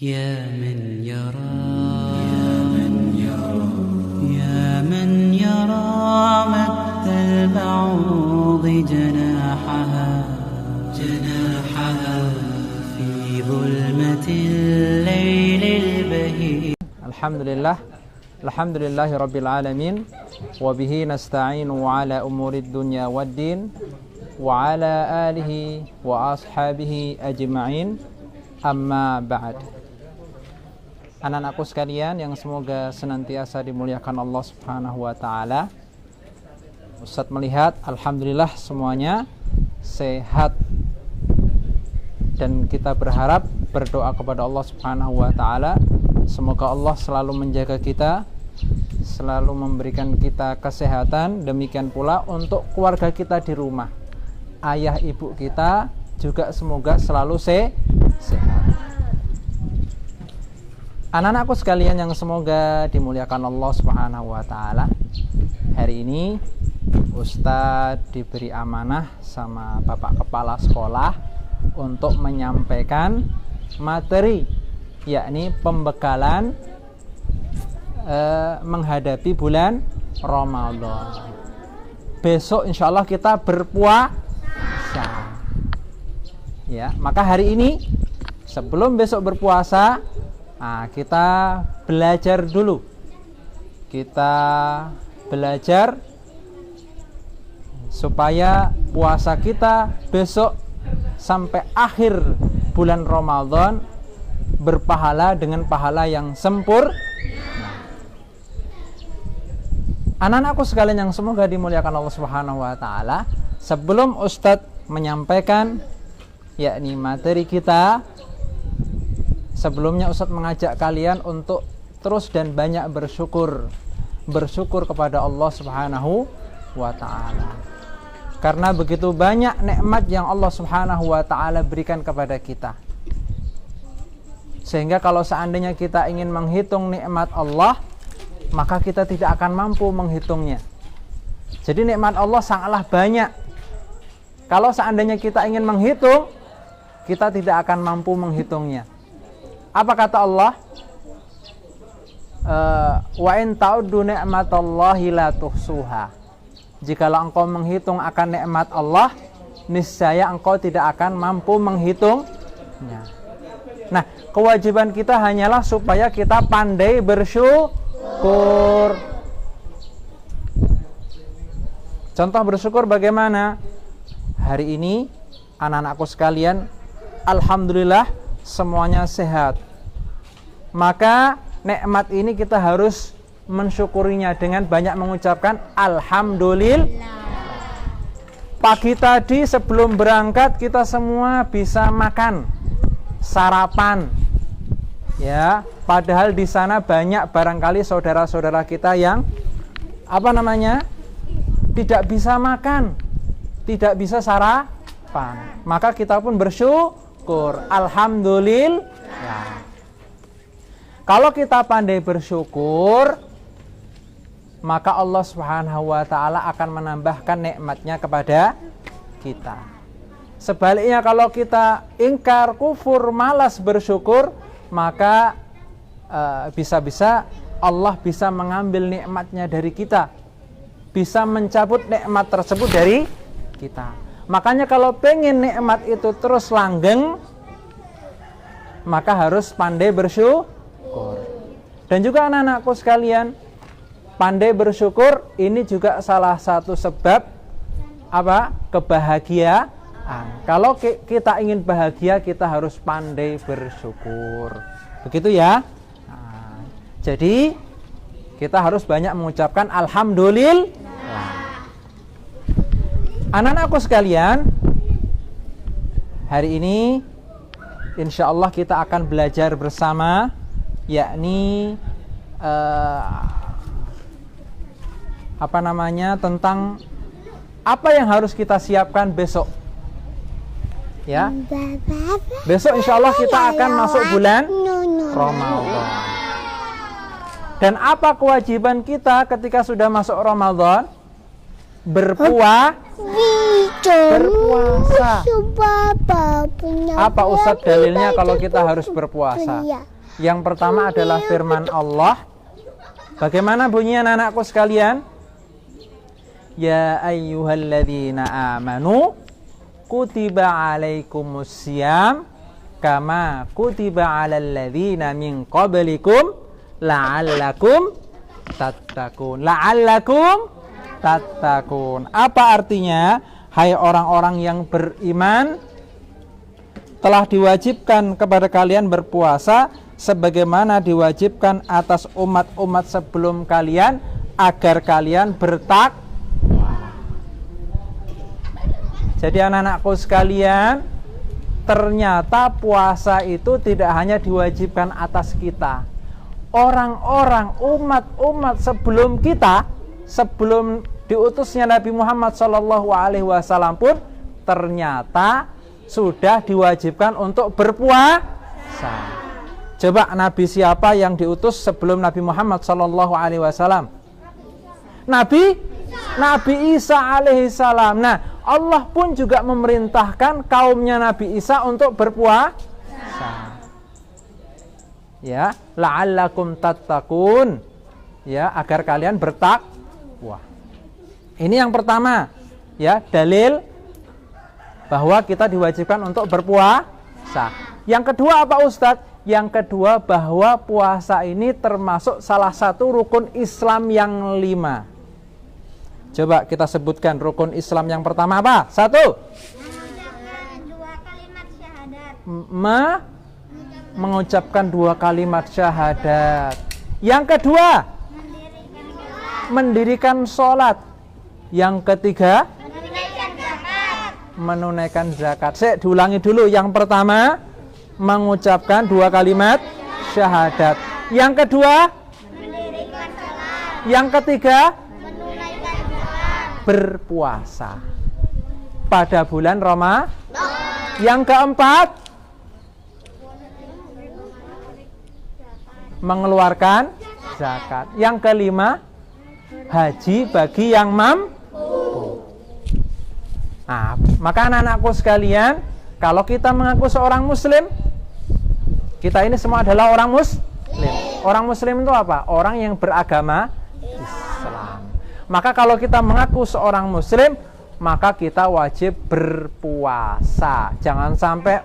يا من يرى يا من يرى مد البعوض جناحها في ظلمة الليل البهيج. Alhamdulillahi Rabbil Alamin. Wabihi nasta'inu ala umurid dunya waddin. Wa ala alihi wa ashabihi ajma'in. Amma ba'd. Anak-anakku sekalian yang semoga senantiasa dimuliakan Allah Subhanahu wa ta'ala, Ustadz melihat alhamdulillah semuanya sehat. Dan kita berharap, berdoa kepada Allah Subhanahu wa ta'ala, semoga Allah selalu menjaga kita, selalu memberikan kita kesehatan. Demikian pula untuk keluarga kita di rumah, ayah ibu kita juga semoga selalu sehat. Anak-anakku sekalian yang semoga dimuliakan Allah Subhanahu wa ta'ala, hari ini Ustadz diberi amanah sama Bapak Kepala Sekolah untuk menyampaikan materi, yakni pembekalan menghadapi bulan Ramadan. Besok insya Allah kita berpuasa, ya. Maka hari ini sebelum besok berpuasa, kita belajar dulu. Kita belajar supaya puasa kita besok sampai akhir bulan Ramadan berpahala dengan pahala yang sempurna. Anak-anakku sekalian yang semoga dimuliakan Allah Subhanahu wa ta'ala, sebelum Ustadz menyampaikan yakni materi kita, sebelumnya Ustadz mengajak kalian untuk terus dan banyak bersyukur kepada Allah Subhanahu wa ta'ala. Karena begitu banyak nikmat yang Allah Subhanahu wa ta'ala berikan kepada kita, sehingga kalau seandainya kita ingin menghitung nikmat Allah, maka kita tidak akan mampu menghitungnya. Jadi nikmat Allah sangatlah banyak. Kalau seandainya kita ingin menghitung, kita tidak akan mampu menghitungnya. Apa kata Allah? Wa in ta'uddu ni'matallahi la tuhsuha. Jikalau engkau menghitung akan nikmat Allah, niscaya engkau tidak akan mampu menghitungnya. Nah, kewajiban kita hanyalah supaya kita pandai bersyukur. Contoh bersyukur bagaimana? Hari ini anak-anakku sekalian, alhamdulillah semuanya sehat. Maka nikmat ini kita harus mensyukurinya dengan banyak mengucapkan alhamdulillah. Pagi tadi sebelum berangkat kita semua bisa makan, sarapan, ya. Padahal di sana banyak barangkali saudara-saudara kita yang tidak bisa makan, tidak bisa sarapan. Maka kita pun bersyukur, alhamdulillah. Kalau kita pandai bersyukur, maka Allah Subhanahu wa ta'ala akan menambahkan nikmatnya kepada kita. Sebaliknya kalau kita ingkar, kufur, malas bersyukur, maka bisa-bisa Allah bisa mengambil nikmatnya dari kita, bisa mencabut nikmat tersebut dari kita. Makanya kalau pengen nikmat itu terus langgeng, maka harus pandai bersyukur. Dan juga anak-anakku sekalian, pandai bersyukur ini juga salah satu sebab kebahagiaan. Kalau kita ingin bahagia, kita harus pandai bersyukur. Begitu ya. Jadi kita harus banyak mengucapkan alhamdulillah. Anak-anakku sekalian, hari ini insya Allah kita akan belajar bersama, yakni tentang apa yang harus kita siapkan besok. Ya, besok insya Allah kita akan masuk bulan Ramadan. Dan apa kewajiban kita ketika sudah masuk Ramadan? Berpuasa. berpuasa. Apa Ustadz dalilnya kalau kita harus berpuasa? Yang pertama adalah firman Allah. Bagaimana bunyinya anak-anakku sekalian? Ya ayyuhalladzina amanu kutiba alaikumussyam kama kutiba alal ladzina min qablikum la'allakum tattaqun. La'allakum tattaqun. Apa artinya? Hai orang-orang yang beriman, telah diwajibkan kepada kalian berpuasa sebagaimana diwajibkan atas umat-umat sebelum kalian agar kalian bertakwa. Jadi anak-anakku sekalian, ternyata puasa itu tidak hanya diwajibkan atas kita. Orang-orang umat-umat sebelum kita, sebelum diutusnya Nabi Muhammad SAW pun ternyata sudah diwajibkan untuk berpuasa. Coba Nabi siapa yang diutus sebelum Nabi Muhammad SAW? Nabi Isa alaihissalam. Nah, Allah pun juga memerintahkan kaumnya Nabi Isa untuk berpuasa. Ya, la'allakum tattaqun. Ya, agar kalian bertakwa. Ini yang pertama, ya, dalil bahwa kita diwajibkan untuk berpuasa. Yang kedua apa Ustadz? Yang kedua bahwa puasa ini termasuk salah satu rukun Islam yang 5. Coba kita sebutkan rukun Islam yang pertama apa? 1. Mengucapkan 2 kalimat syahadat. Yang kedua, mendirikan sholat. Yang ketiga, menunaikan zakat. Diulangi dulu. Yang pertama, mengucapkan 2 kalimat syahadat. Yang kedua, mendirikan sholat. Yang ketiga, menunaikan zakat. Berpuasa pada bulan Ramadan. Yang keempat, mengeluarkan zakat. Yang kelima, haji bagi yang mampu. Nah, maka anak-anakku sekalian, kalau kita mengaku seorang muslim, kita ini semua adalah orang muslim. Orang muslim itu apa? Orang yang beragama Islam. Maka kalau kita mengaku seorang muslim, maka kita wajib berpuasa. Jangan sampai,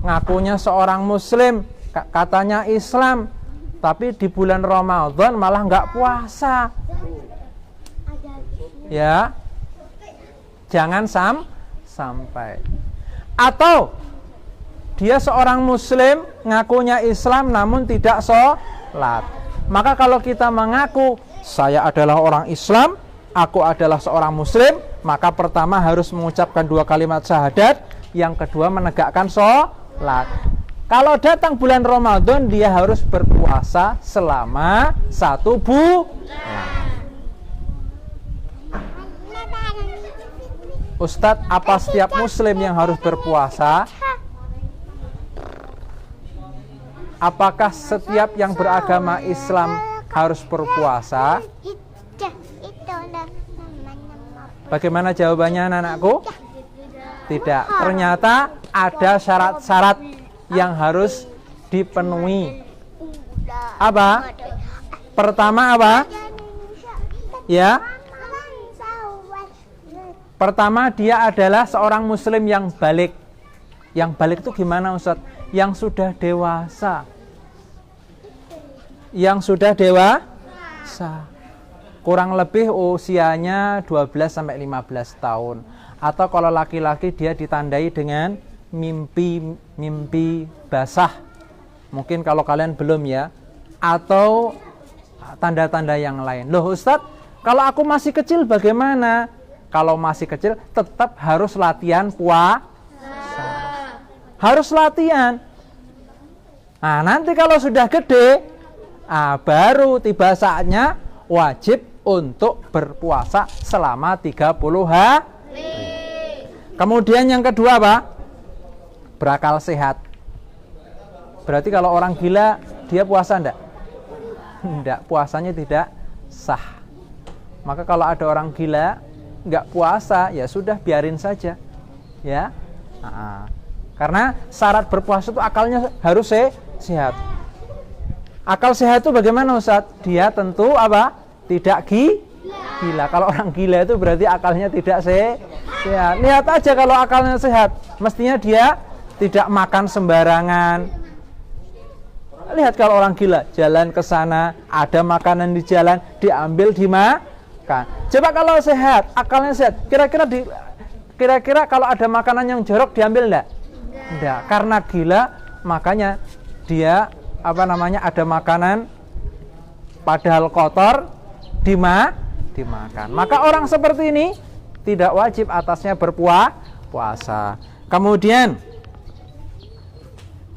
ngakunya seorang muslim, katanya Islam, tapi di bulan Ramadan malah nggak puasa. Ya, jangan sampai. Atau dia seorang muslim, ngakunya Islam namun tidak sholat. Maka kalau kita mengaku saya adalah orang Islam, aku adalah seorang muslim, maka pertama harus mengucapkan 2 kalimat syahadat, yang kedua menegakkan sholat. Kalau datang bulan Ramadan, dia harus berpuasa selama 1 bulan. Ustadz, apa setiap muslim yang harus berpuasa? Apakah setiap yang beragama Islam harus berpuasa? Bagaimana jawabannya anak-anakku? Tidak. Ternyata ada syarat-syarat yang harus dipenuhi. Apa? Pertama apa? Ya. Pertama, dia adalah seorang muslim yang balik. Yang balik itu gimana Ustadz? Yang sudah dewasa. Yang sudah dewasa. Kurang lebih usianya 12-15 tahun. Atau kalau laki-laki dia ditandai dengan mimpi basah. Mungkin kalau kalian belum ya. Atau tanda-tanda yang lain. Loh Ustadz, kalau aku masih kecil bagaimana? Kalau masih kecil tetap harus latihan puasa. Harus latihan. Nah, nanti kalau sudah gede, baru tiba saatnya wajib untuk berpuasa selama 30 hari. Kemudian yang kedua apa? Berakal sehat. Berarti kalau orang gila dia puasa enggak? Enggak, puasanya tidak sah. Maka kalau ada orang gila nggak puasa, ya sudah biarin saja, ya. Karena syarat berpuasa itu akalnya harus sehat. Akal sehat itu bagaimana Ustaz? Dia tentu apa? Tidak gila. Kalau orang gila itu berarti akalnya tidak sehat. Lihat aja kalau akalnya sehat, mestinya dia tidak makan sembarangan. Lihat kalau orang gila, jalan ke sana, ada makanan di jalan, diambil dimakan. Coba kalau sehat, akalnya sehat, kira-kira kalau ada makanan yang jorok diambil enggak? Enggak, karena gila, makanya dia ada makanan padahal kotor dimakan. Maka orang seperti ini tidak wajib atasnya berpuasa. Kemudian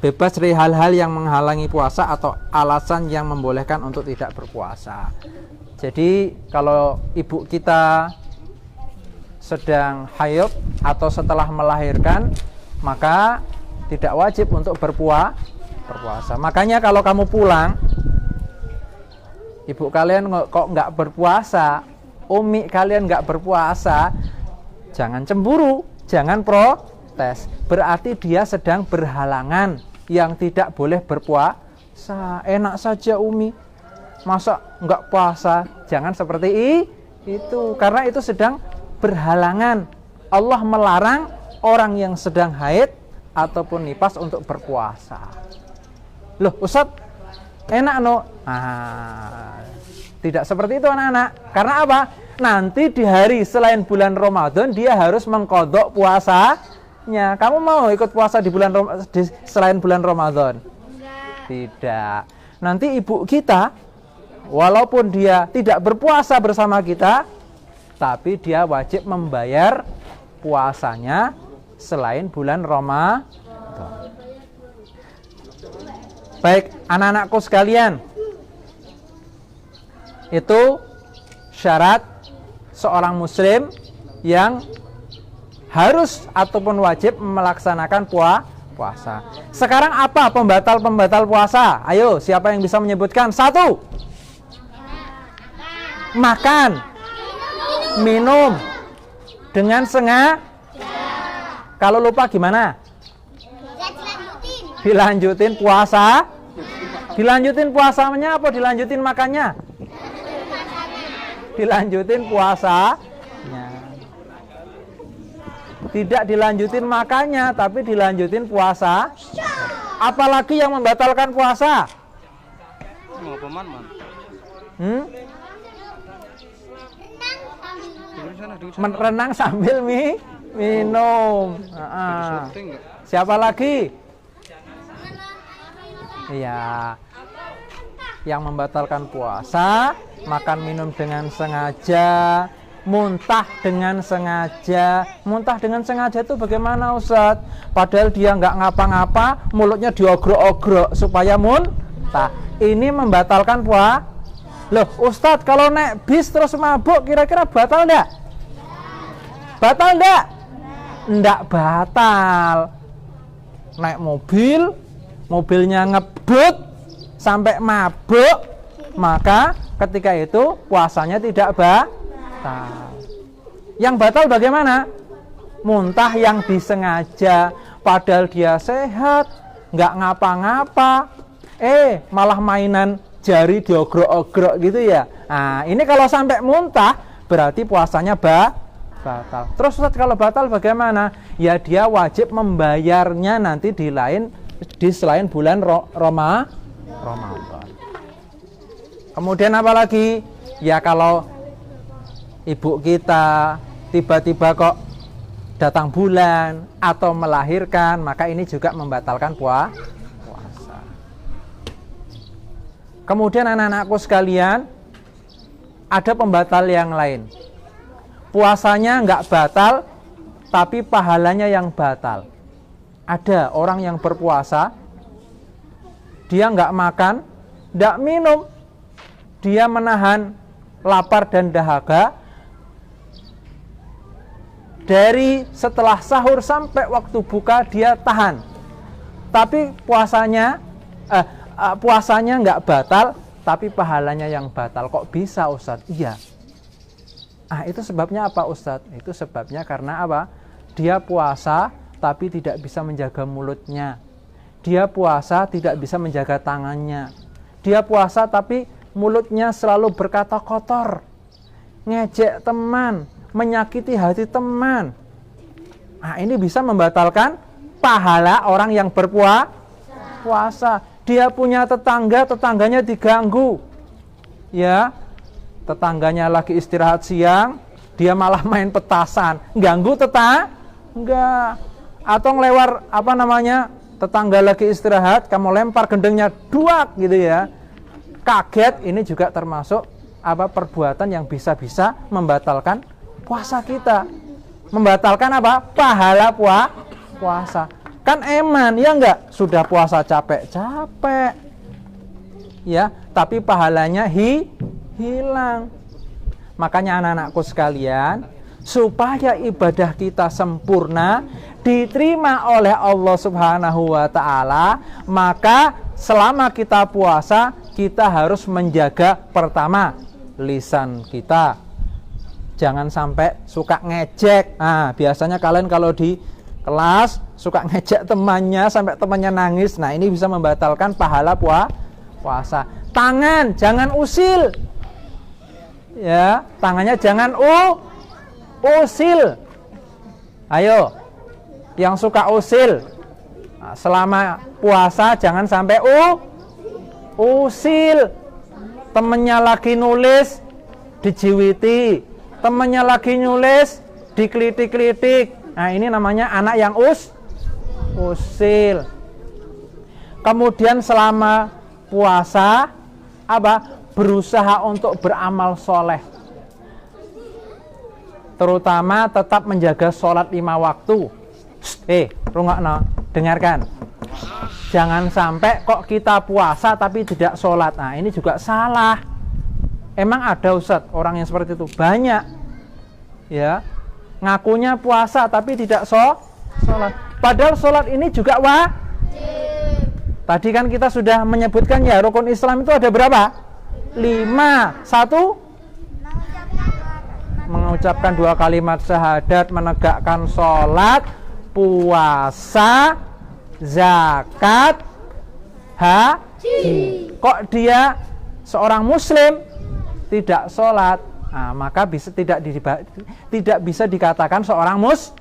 bebas dari hal-hal yang menghalangi puasa atau alasan yang membolehkan untuk tidak berpuasa. Jadi kalau ibu kita sedang haid atau setelah melahirkan, maka tidak wajib untuk berpuasa. Makanya kalau kamu pulang, ibu kalian kok nggak berpuasa, umi kalian nggak berpuasa, jangan cemburu, jangan protes. Berarti dia sedang berhalangan yang tidak boleh berpuasa. Enak saja umi, masa nggak puasa? Jangan seperti itu, karena itu sedang berhalangan. Allah melarang orang yang sedang haid ataupun nifas untuk berpuasa. Loh Ustadz, enak no? Tidak seperti itu anak-anak. Karena apa? Nanti di hari selain bulan Ramadan dia harus mengqadha puasanya. Kamu mau ikut puasa di selain bulan Ramadan? Tidak. Nanti ibu kita, walaupun dia tidak berpuasa bersama kita, tapi dia wajib membayar puasanya selain bulan Ramadan. Baik, anak-anakku sekalian, itu syarat seorang muslim yang harus ataupun wajib melaksanakan puasa. Sekarang apa pembatal-pembatal puasa? Ayo, siapa yang bisa menyebutkan? 1. Makan, minum dengan sengaja. Kalau lupa gimana? Dilanjutin puasa. Dilanjutin puasanya apa dilanjutin makannya? Dilanjutin puasanya. Tidak dilanjutin makannya, tapi dilanjutin puasa. Apalagi yang membatalkan puasa? Renang sambil minum. Siapa lagi? Iya, yang membatalkan puasa, makan minum dengan sengaja, muntah dengan sengaja. Muntah dengan sengaja itu bagaimana Ustadz? Padahal dia nggak ngapa-ngapa, mulutnya diogrok-ogrok supaya muntah. Ini membatalkan puasa. Loh Ustadz, kalau naik bis terus mabuk kira-kira batal enggak? Batal enggak? Enggak batal. Naik mobil, mobilnya ngebut sampai mabuk, maka ketika itu puasanya tidak batal. Yang batal bagaimana? Muntah yang disengaja, padahal dia sehat, nggak ngapa-ngapa, malah mainan jari diogrok-ogrok gitu ya. Nah, ini kalau sampai muntah berarti puasanya batal. Terus Ustaz, kalau batal bagaimana? Ya dia wajib membayarnya nanti di selain bulan Ramadan. Kemudian apa lagi? Ya kalau ibu kita tiba-tiba kok datang bulan atau melahirkan, maka ini juga membatalkan puasa. Kemudian anak-anakku sekalian, ada pembatal yang lain. Puasanya nggak batal, tapi pahalanya yang batal. Ada orang yang berpuasa, dia nggak makan, nggak minum, dia menahan lapar dan dahaga dari setelah sahur sampai waktu buka dia tahan. Tapi puasanya nggak batal, tapi pahalanya yang batal. Kok bisa Ustadz? Iya. Itu sebabnya apa Ustadz? Itu sebabnya karena apa? Dia puasa tapi tidak bisa menjaga mulutnya. Dia puasa tidak bisa menjaga tangannya. Dia puasa tapi mulutnya selalu berkata kotor, ngejek teman, menyakiti hati teman. Ini bisa membatalkan pahala orang yang berpuasa. Dia punya tetangga, tetangganya diganggu. Ya, tetangganya lagi istirahat siang, dia malah main petasan, ganggu tetangga. Atau ngelewar tetangga lagi istirahat, kamu lempar gendengnya duak gitu ya. Kaget, ini juga termasuk perbuatan yang bisa-bisa membatalkan puasa kita. Membatalkan pahala puasa. Kan eman, ya enggak? Sudah puasa capek-capek. Ya, tapi pahalanya hilang. Makanya anak-anakku sekalian, supaya ibadah kita sempurna, diterima oleh Allah Subhanahu wa ta'ala, maka selama kita puasa, kita harus menjaga pertama lisan kita. Jangan sampai suka ngejek. Biasanya kalian kalau di kelas suka ngejek temannya sampai temannya nangis. Ini bisa membatalkan pahala puasa. Tangan jangan usil. Ya, tangannya jangan usil. Ayo, yang suka usil, selama puasa jangan sampai usil. Temennya lagi nulis dijiwiti, temennya lagi nulis diklitik-klitik. Ini namanya anak yang usil. Kemudian selama puasa berusaha untuk beramal soleh, terutama tetap menjaga sholat 5 waktu. Rungokno, dengarkan. Jangan sampai kok kita puasa tapi tidak sholat. Ini juga salah. Emang ada Ustadz orang yang seperti itu? Banyak. Ya, ngakunya puasa tapi tidak sholat. Padahal sholat ini juga wajib. Tadi kan kita sudah menyebutkan ya, rukun Islam itu ada berapa? 5. 1, mengucapkan 2 kalimat syahadat, menegakkan sholat, puasa, zakat, haji. Kok dia seorang muslim tidak sholat? Maka tidak bisa dikatakan seorang muslim.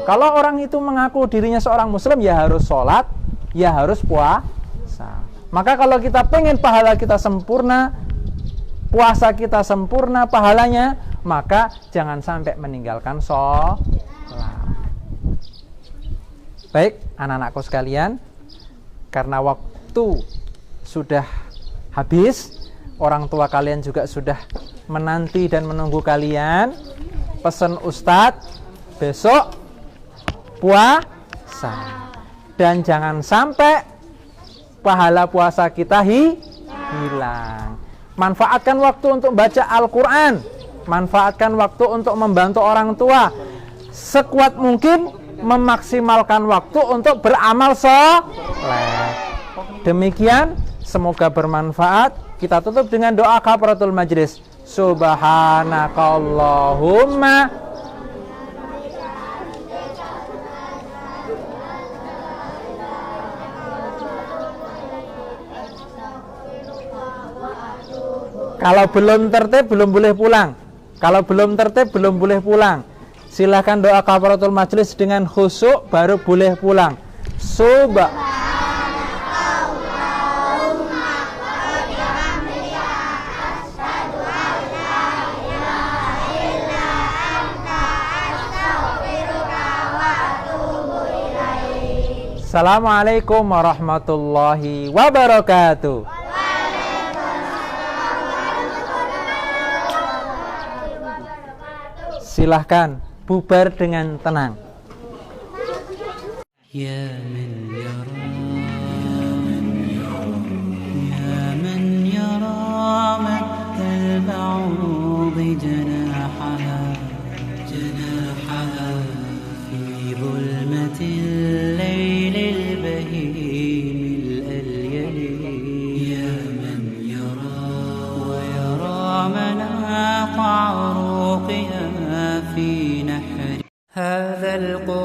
Kalau orang itu mengaku dirinya seorang muslim, ya harus sholat, ya harus puasa. Maka kalau kita pengen pahala kita sempurna, puasa kita sempurna pahalanya, maka jangan sampai meninggalkan sholat. Baik, anak-anakku sekalian, karena waktu sudah habis, orang tua kalian juga sudah menanti dan menunggu kalian. Pesan Ustadz, besok puasa. Dan jangan sampai pahala puasa kita hilang. Manfaatkan waktu untuk baca Al-Quran, manfaatkan waktu untuk membantu orang tua. Sekuat mungkin memaksimalkan waktu untuk beramal soleh. Demikian, semoga bermanfaat. Kita tutup dengan doa kafaratul majlis. Subhanakallahumma Kalau belum tertib belum boleh pulang. Kalau belum tertib belum boleh pulang. Silakan doa kafaratul majlis dengan khusyuk baru boleh pulang. Assalamualaikum warahmatullahi wabarakatuh. Silahkan bubar dengan tenang. Ya man yara matal ba'ud janahaha fi zulmatil laylil bahim al-yali. Ya man yara wa yara manaqa 'uruqi هذا القرآن